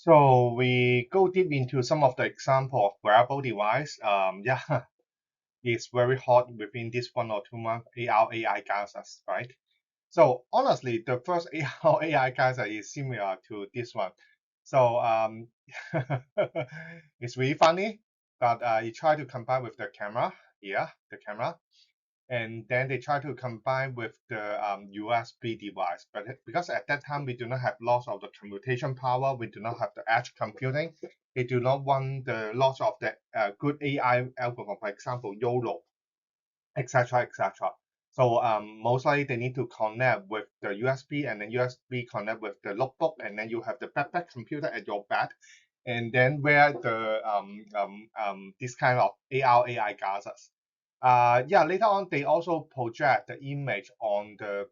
So we go deep into some of the example of wearable device. Yeah, it's very hot within this 1 or 2 months. AR AI gases, right? So honestly, the first AR AI gadget is similar to this one. So it's really funny, but you try to combine with the camera here, the camera, and then they try to combine with the USB device. But because at that time we do not have lots of the computation power, we do not have the edge computing, they do not want the lots of the good AI algorithm, for example, YOLO, etc., etc. So mostly they need to connect with the USB and then USB connect with the notebook, and then you have the backpack computer at your bed, and then where the this kind of AR AI glasses. Yeah, later on they also project the image on the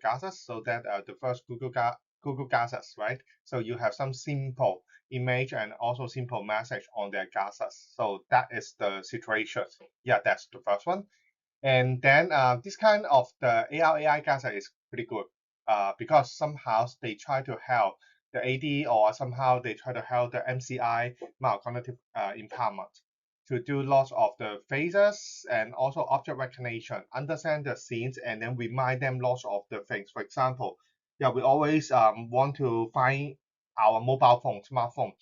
glasses, so that the first Google glasses, right? So you have some simple image and also simple message on their glasses. So that is the situation. Yeah, that's the first one. And then this kind of the AR AI gadget is pretty good because somehow they try to help the AD, or somehow they try to help the MCI, mild cognitive impairment, to do lots of the phases and also object recognition, understand the scenes, and then remind them lots of the things. For example, yeah, we always want to find our mobile phone, smartphone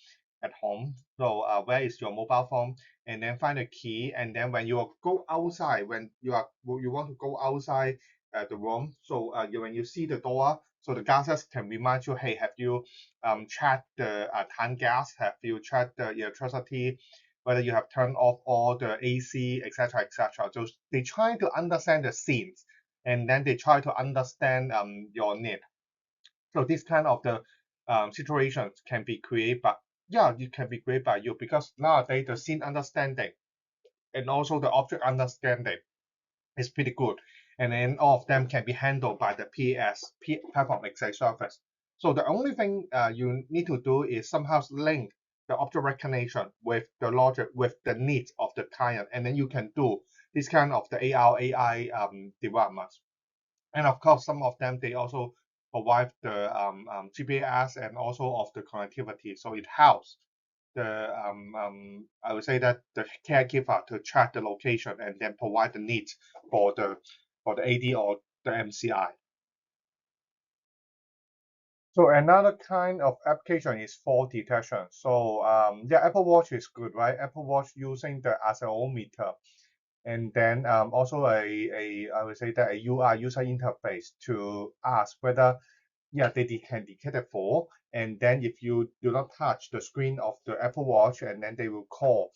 at home. So where is your mobile phone? And then find a key, and then when you go outside, when you want to go outside the room, so when you see the door, so the glasses can remind you, hey, have you checked the tank gas, have you checked the electricity, whether you have turned off all the AC, etc., etc. So they try to understand the scenes, and then they try to understand your need. So this kind of the situations can be created, but yeah, it can be created by you, because nowadays the scene understanding and also the object understanding is pretty good. And then all of them can be handled by the PS, Platform Exec Service. So the only thing you need to do is somehow link the object recognition with the logic, with the needs of the client, and then you can do this kind of the AR AI developments. And of course, some of them they also provide the GPS and also of the connectivity, so it helps the I would say that the caregiver to track the location and then provide the needs for the AD or the MCI. So another kind of application is fall detection. So yeah, Apple Watch is good, right? Apple Watch using the accelerometer, and then also a I would say that a UI, user interface, to ask whether, yeah, they can detect a fall, and then if you do not touch the screen of the Apple Watch, and then they will call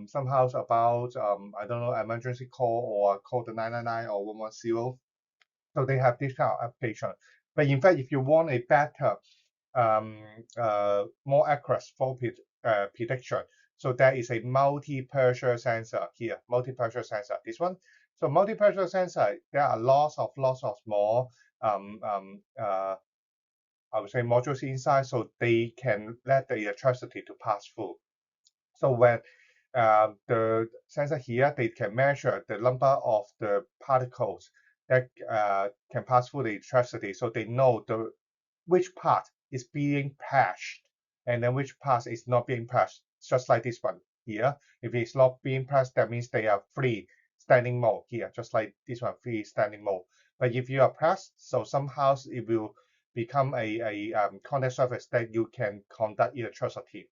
somehow about I don't know, emergency call, or call the 999 or 110. So they have this kind of application. But in fact, if you want a better um, more accurate fall prediction, so there is a multi-pressure sensor here, multi-pressure sensor, this one. So multi-pressure sensor, there are lots of more um, um, uh, I would say modules inside, so they can let the electricity to pass through. So when the sensor here, they can measure the number of the particles that can pass through the electricity, so they know which part is being patched and then which part is not being patched. Just like this one here, if it's not being patched, that means they are free standing mode here, just like this one, free standing mode. But if you are patched, so somehow it will become a contact surface that you can conduct electricity.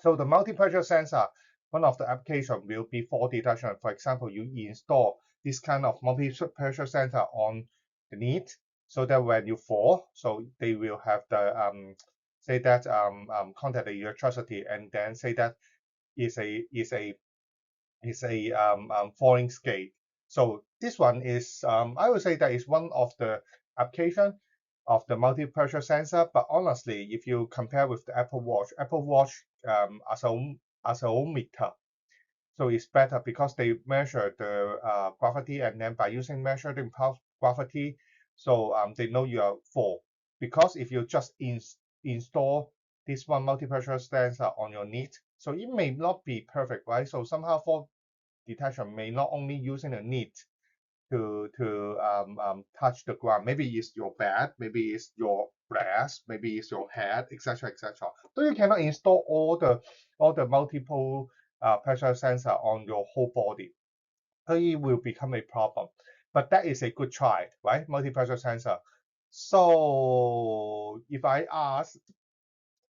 So the multi-pressure sensor, one of the application will be fall detection. For example, you install this kind of multi-pressure sensor on the knee, so that when you fall, so they will have the say that contact the electricity, and then say that is a falling scale. So this one is I would say that is one of the application of the multi-pressure sensor. But honestly, if you compare with the Apple Watch accelerometer, so it's better because they measure the gravity, and then by using measuring gravity, so they know you are fall. Because if you just install this one multi-pressure sensor on your knee, so it may not be perfect, right? So somehow fall detection may not only using the knee, touch the ground. Maybe it's your bed, maybe it's your breast, maybe it's your head, etc., etc. So you cannot install all the multiple pressure sensor on your whole body. So it will become a problem. But that is a good try, right? Multi-pressure sensor. So if I ask,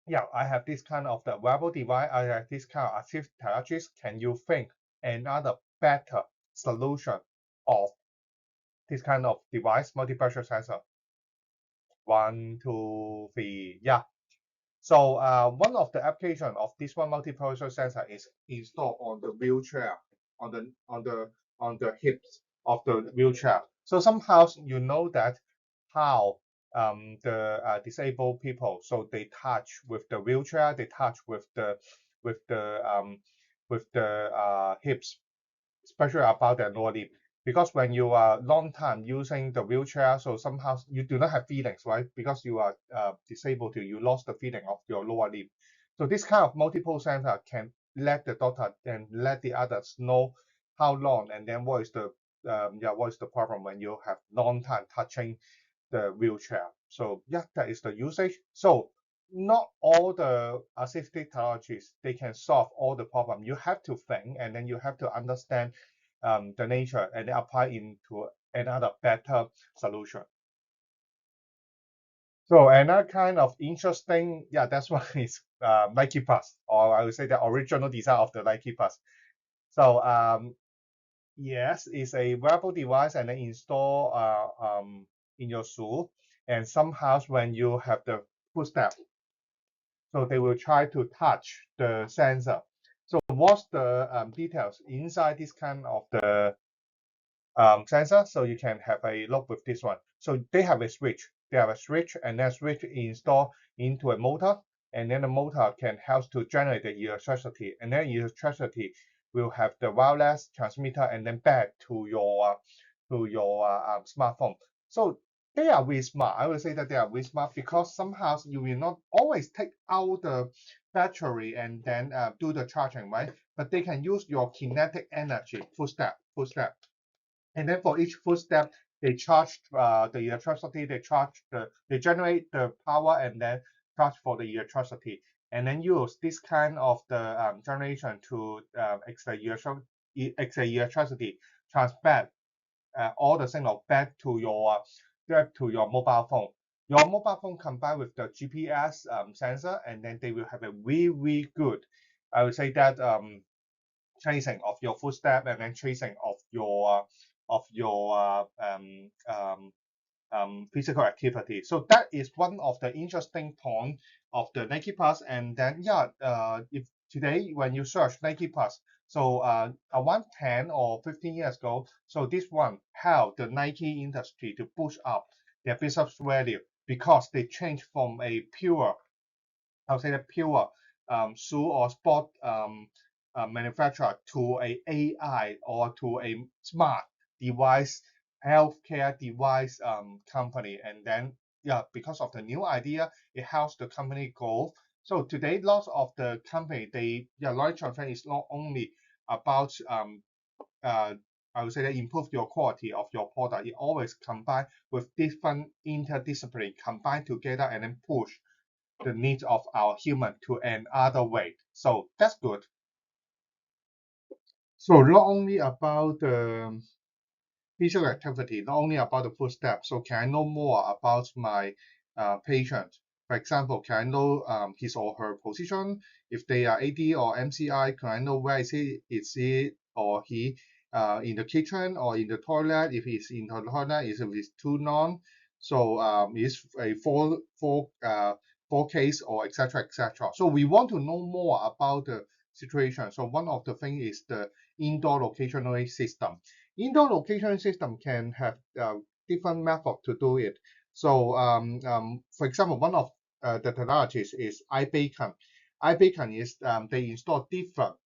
yeah, I have this kind of the wearable device, I have this kind of assistive technologies. Can you think another better solution of this kind of device, multi-pressure sensor? 1, 2, 3, yeah. So one of the application of this one multi-pressure sensor is installed on the wheelchair, on the hips of the wheelchair. So somehow you know that how the disabled people, so they touch with the wheelchair, they touch with the with the um, hips, especially about the lower limb. Because when you are long time using the wheelchair, so somehow you do not have feelings, right? Because you are disabled, you lost the feeling of your lower limb. So this kind of multiple sensor can let the doctor and let the others know how long and then what is the problem when you have long time touching the wheelchair. So yeah, that is the usage. So not all the assistive technologies they can solve all the problem. You have to think and then you have to understand the nature and apply into another better solution. So another kind of interesting, yeah, that's one is Nike Plus, or I would say the original design of the Nike Plus. So yes, it's a wearable device and then install in your shoe. And somehow when you have the footstep, so they will try to touch the sensor. So what's the details inside this kind of the sensor? So you can have a look with this one. So they have a switch. They have a switch and that switch installed into a motor. And then the motor can help to generate the electricity. And then electricity will have the wireless transmitter and then back to your smartphone. So they are really smart. I would say that they are really smart because somehow you will not always take out the battery and then do the charging, right? But they can use your kinetic energy, footstep. And then for each footstep, they charge the electricity, they generate the power and then charge for the electricity. And then use this kind of the generation to extra electricity transfer all the signal back to your mobile phone. Your mobile phone combined with the GPS sensor, and then they will have a really good, I would say that tracing of your footstep and then tracing of your physical activity. So that is one of the interesting point of the Nike Plus. And then yeah, if today when you search Nike Plus, so around 10 or 15 years ago, so this one helped the Nike industry to push up their business value because they changed from a pure, I would say the pure shoe or sport manufacturer to a AI or to a smart device healthcare device company. And then yeah, because of the new idea, it helps the company grow. So today, lots of the company knowledge transfer is not only about I would say that improve your quality of your product. It always combine with different interdiscipline combined together and then push the needs of our human to another way. So that's good. So not only about the physical activity, not only about the footsteps. So can I know more about my patient? For example, can I know his or her position? If they are AD or MCI, can I know where is he or he in the kitchen or in the toilet? If he's in the toilet, is it too long? So is a four case or etc. etc. So we want to know more about the situation. So one of the things is the indoor locational system. Indoor location system can have different method to do it. So for example, one of the technologies is iBeacon. iBeacon is they install different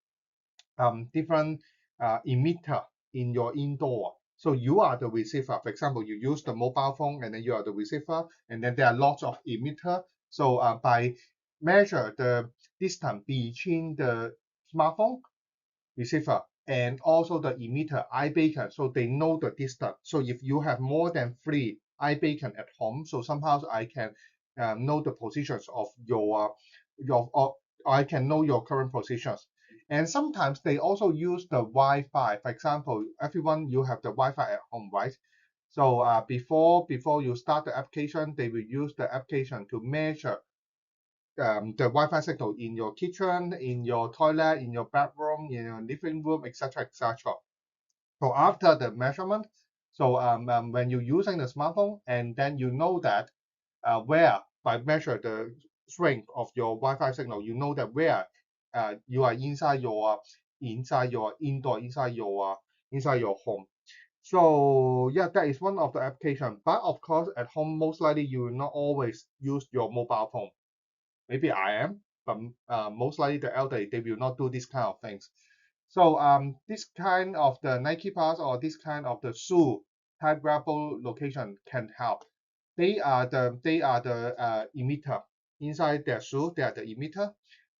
emitter in your indoor. So you are the receiver. For example, you use the mobile phone and then you are the receiver, and then there are lots of emitter. So by measure the distance between the smartphone receiver and also the emitter eye beacon, so they know the distance. So if you have more than 3 eye beacon at home, so somehow I can know the positions of your I can know your current positions. And sometimes they also use the Wi-Fi. For example, everyone, you have the Wi-Fi at home, right? So before you start the application, they will use the application to measure the Wi-Fi signal in your kitchen, in your toilet, in your bedroom, in your living room, etc., etc. So after the measurement, so when you're using the smartphone, and then you know that where by measure the strength of your Wi-Fi signal, you know that where you are inside your indoor, inside your home. So yeah, that is one of the application. But of course, at home, most likely you will not always use your mobile phone. Maybe I am, but most likely the elderly, they will not do this kind of things. So this kind of the Nike Pass or this kind of the shoe type wearable location can help. They are the emitter inside their shoe. They are the emitter.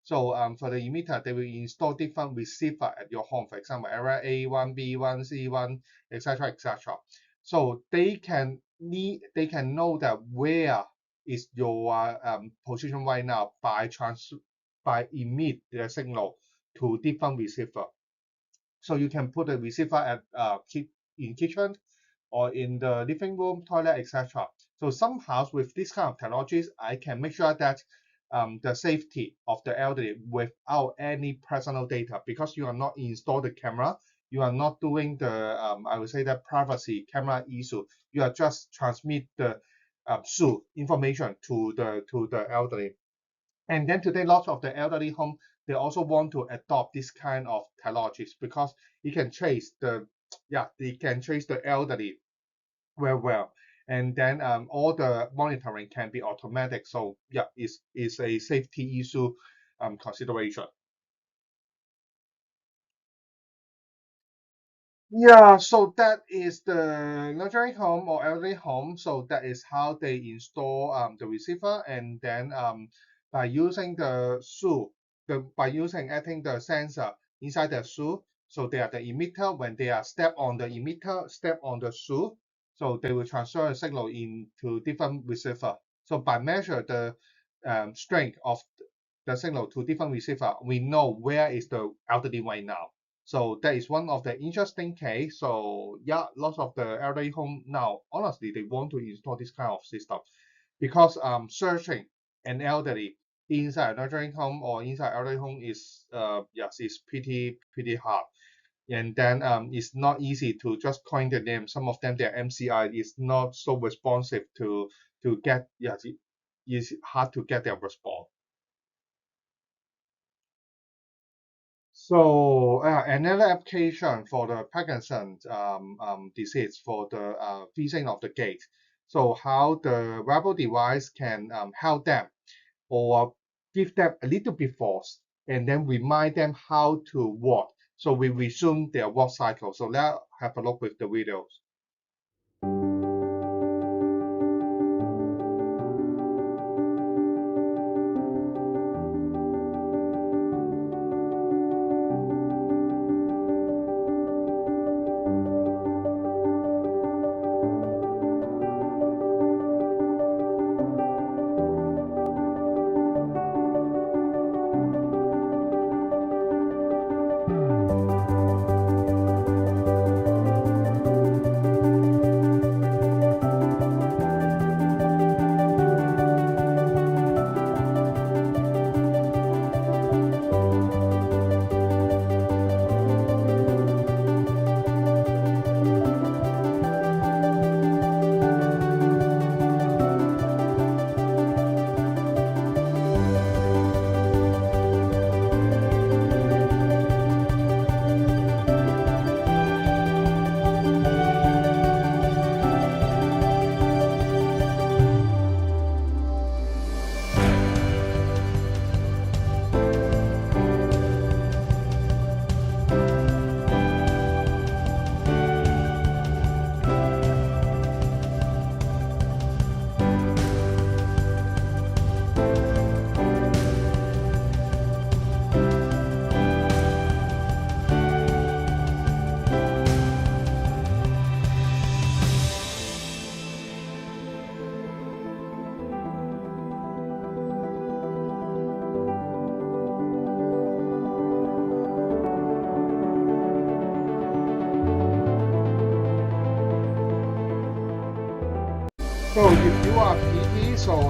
So for the emitter, they will install different receiver at your home. For example, area A1, B1, C1, etc., etc. So they can know that where is your position right now by emit the signal to different receiver. So you can put a receiver at in kitchen or in the living room, toilet, etc. So somehow with this kind of technologies, I can make sure that the safety of the elderly without any personal data, because you are not install the camera, you are not doing the I would say that privacy camera issue. You are just transmit the information to the elderly. And then today, lots of the elderly home, they also want to adopt this kind of technologies because it can trace they can trace the elderly very well. And then all the monitoring can be automatic. So yeah, it's a safety issue consideration. Yeah, so that is the luxury home or elderly home. So that is how they install the receiver, and then by using the shoe, by using adding the sensor inside the shoe, so they are the emitter. When they are step on the emitter, step on the shoe, so they will transfer a signal into different receiver. So by measure the strength of the signal to different receiver, we know where is the elderly right now. So that is one of the interesting case. So yeah, lots of the elderly home now, honestly, they want to install this kind of system because searching an elderly inside a nurturing home or inside elderly home is yes, is pretty hard. And then it's not easy to just coin the name. Some of them, their MCI is not so responsive to get, yes, it's hard to get their response. So another application for the Parkinson's disease for the freezing of the gait. So how the wearable device can help them or give them a little bit force and then remind them how to walk. So we resume their walk cycle. So let's have a look with the videos. So if you are PT, so you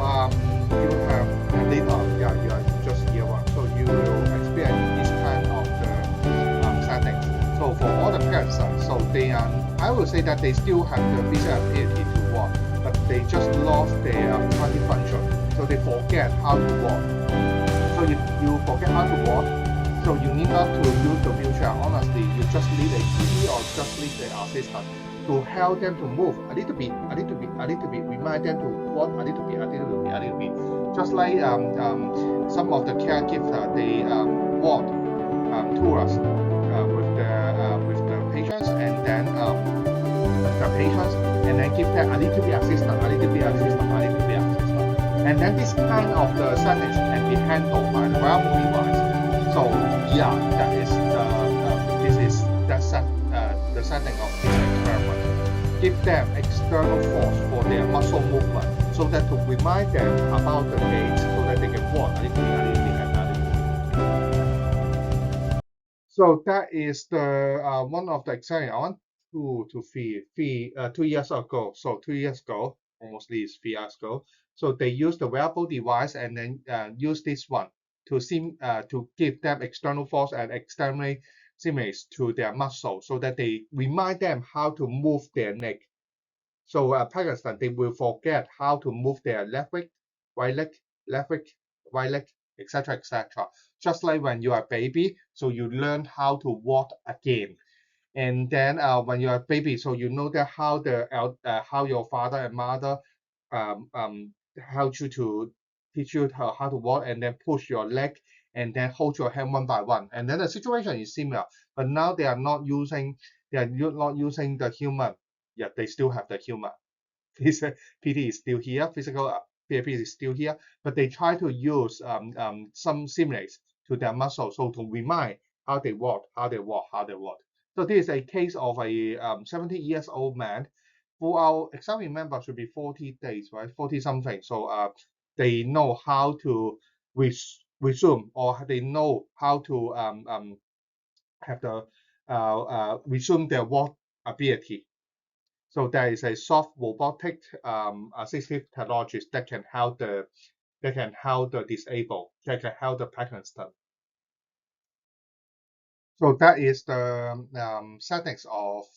have data, yeah, you are just year one, so you will experience this kind of the settings. So for all the parents, so they are, I will say that they still have the physical ability to walk, but they just lost their cognitive function, so they forget how to walk. So if you forget how to walk, so you need not to use the wheelchair. Honestly, you just need a PT or just need the assistant to help them to move a little bit, a little bit, a little bit, remind them to walk a little bit, a little bit, a little bit. Just like some of the caregivers, they walk tours with the patients, and then the patients, and then give them a little bit assistance, a little bit assistance, a little bit assistance. And then this kind of the settings can be handled by the wearable device. So yeah, that is this is the setting of this experiment. Give them external force for their muscle movement, so that to remind them about the gait, so that they can walk a little bit, a little bit, and a little bit. So that is the one of the experiment I want to feed 2 years ago. So 2 years ago, almost is 3 years ago. So they use the wearable device and then use this one to give them external force and externally stimulus to their muscle, so that they remind them how to move their neck. So Pakistan, they will forget how to move their left leg, left leg, right leg, etc., etc. Just like when you are a baby, so you learn how to walk again. And then when you're a baby, so you know that how your father and mother help you to teach you how to walk, and then push your leg, and then hold your hand one by one. And then the situation is similar, but now they are not using the human. Yet they still have the human. PT is still here, physical therapy is still here, but they try to use some stimulus to their muscles, so to remind how they walk, how they walk, how they walk. So this is a case of a 70 years old man who, our exam remember, should be 40 days, right? 40 something. So they know how to resume, or they know how to have the resume their walk ability. So there is a soft robotic assistive technologies that can help the disabled, that can help the Parkinson. So that is the settings of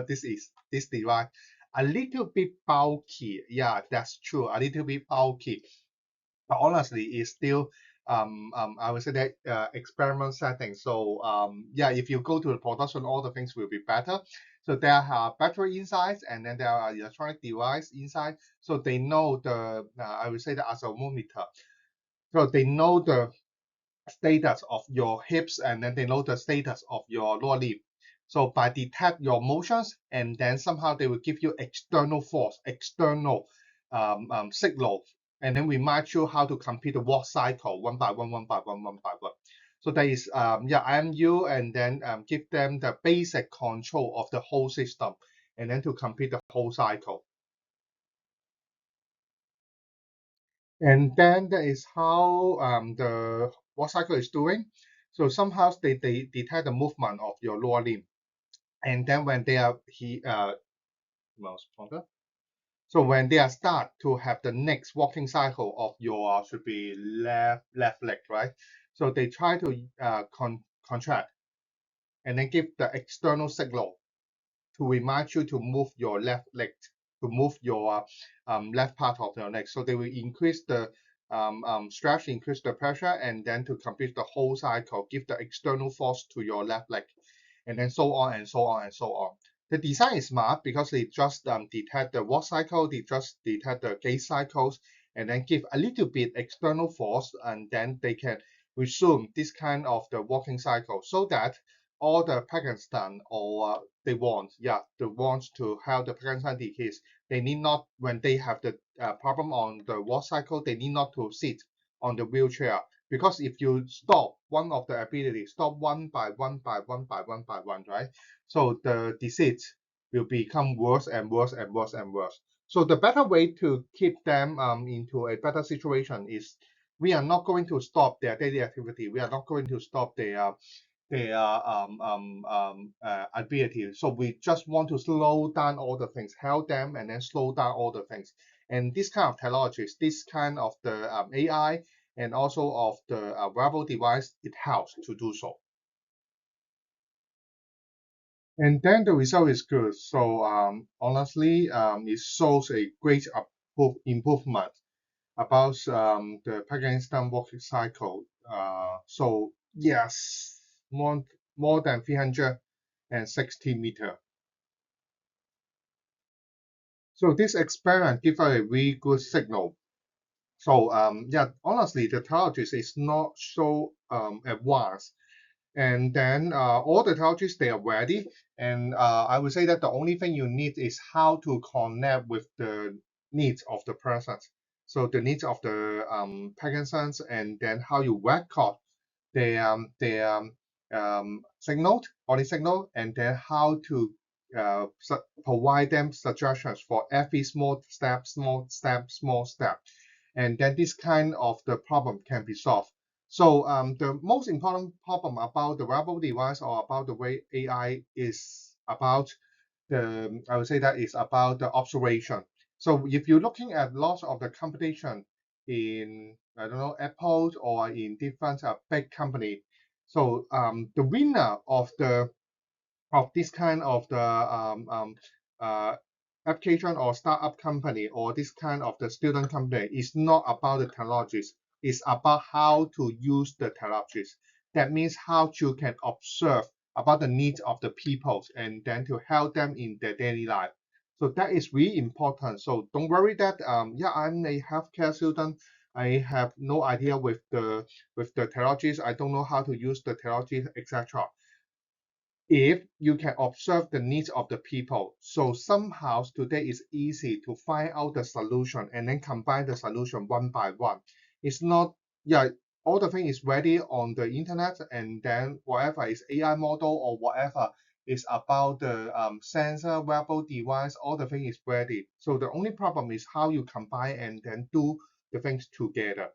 this device. A little bit bulky, yeah, that's true. A little bit bulky, but honestly, it's still I would say that experiment setting. So yeah, if you go to the production, all the things will be better. So there are battery inside, and then there are electronic device inside. So they know the I would say the accelerometer. So they know the status of your hips, and then they know the status of your lower limb. So by detect your motions, and then somehow they will give you external force, external signal, and then remind you how to complete the walk cycle one by one, one by one, one by one. So that is yeah, IMU, and then give them the basic control of the whole system, and then to complete the whole cycle. And then that is how the walk cycle is doing. So somehow they detect the movement of your lower limb, and then when they are mouse pointer. So when they are start to have the next walking cycle of your should be left leg, right? So they try to contract, and then give the external signal to remind you to move your left leg, to move your left part of your leg. So they will increase the stretch, increase the pressure, and then to complete the whole cycle, give the external force to your left leg, and then so on and so on and so on. The design is smart because they just detect the walk cycle, they just detect the gait cycles, and then give a little bit external force, and then they can resume this kind of the walking cycle, so that all the Pakistan or they want to help the Pakistan kids. They need not, when they have the problem on the walk cycle, they need not to sit on the wheelchair, because if you stop one of the abilities, stop one by one by one by one by one, right? So the disease will become worse and worse and worse and worse. So the better way to keep them into a better situation is, we are not going to stop their daily activity. We are not going to stop their ability. So we just want to slow down all the things, help them, and then slow down all the things. And this kind of technologies, this kind of the AI and also of the wearable device, it helps to do so. And then the result is good. So honestly, it shows a great improvement about the Pakistan walking cycle. So yes, more than 360 meters. So this experiment gives us a really good signal. So yeah, honestly, the technology is not so advanced. And then all the technologies, they are ready. And I would say that the only thing you need is how to connect with the needs of the persons. So the needs of the Parkinson's, and then how you record the signal, body signal, and then how to provide them suggestions for every small step, small step, small step. And then this kind of the problem can be solved. So the most important problem about the wearable device or about the way AI is about I would say that is about the observation. So if you're looking at lots of the competition in, I don't know, Apple or in different big company, so the winner of this kind of the uh, application or startup company or this kind of the student company is not about the technologies. It's about how to use the technologies. That means how you can observe about the needs of the people and then to help them in their daily life. So that is really important. So don't worry that yeah, I'm a healthcare student. I have no idea with the technologies. I don't know how to use the technology, etc. If you can observe the needs of the people. So somehow today it's easy to find out the solution and then combine the solution one by one. It's not, yeah, all the thing is ready on the internet, and then whatever is AI model or whatever is about the sensor, wearable device, all the thing is ready. So the only problem is how you combine and then do the things together.